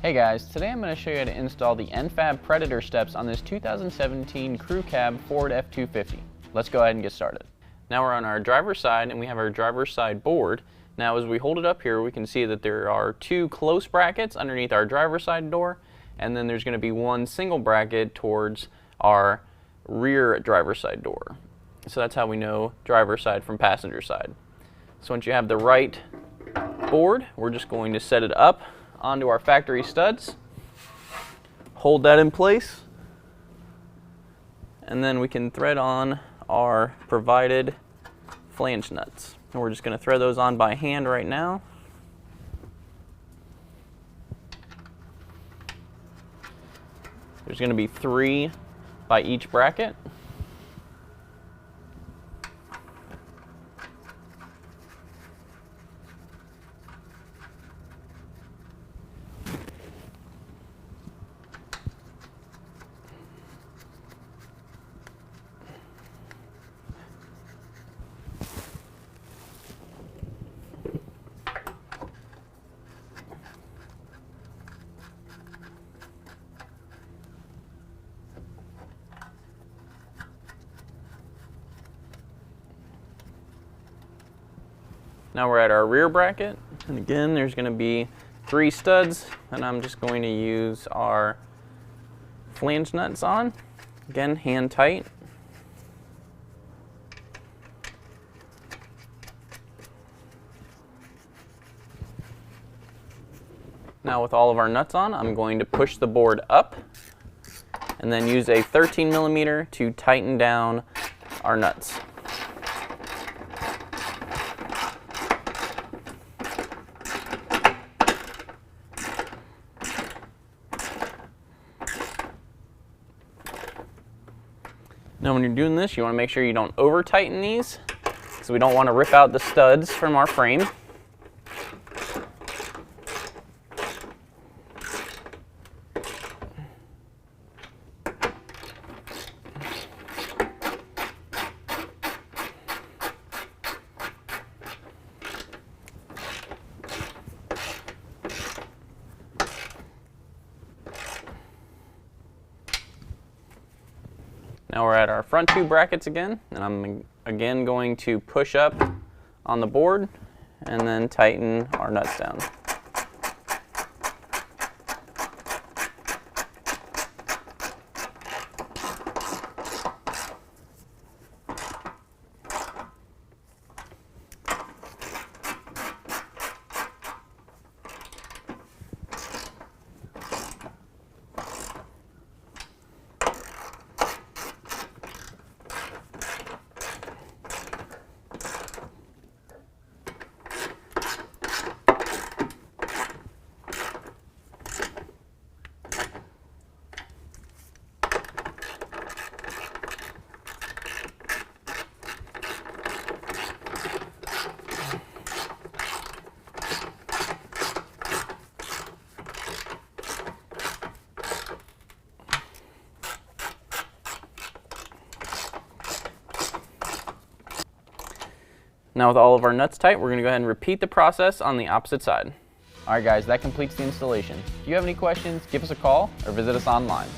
Hey guys, today I'm going to show you how to install the N-Fab Predator steps on this 2017 Crew Cab Ford F-250. Let's go ahead and get started. Now we're on our driver's side and we have our driver's side board. Now as we hold it up here, we can see that there are two close brackets underneath our driver's side door, and then there's going to be one single bracket towards our rear driver's side door. So that's how we know driver's side from passenger side. So once you have the right board, we're just going to set it up onto our factory studs, hold that in place, and then we can thread on our provided flange nuts. And we're just going to thread those on by hand right now. There's going to be 3 by each bracket. Now we're at our rear bracket, and again there's going to be 3 studs, and I'm just going to use our flange nuts on. Again, hand tight. Now with all of our nuts on, I'm going to push the board up and then use a 13mm to tighten down our nuts. Now when you're doing this, you want to make sure you don't over tighten these, because we don't want to rip out the studs from our frame. Now we're at our front 2 brackets again, and I'm again going to push up on the board and then tighten our nuts down. Now with all of our nuts tight, we're going to go ahead and repeat the process on the opposite side. Alright guys, that completes the installation. If you have any questions, give us a call or visit us online.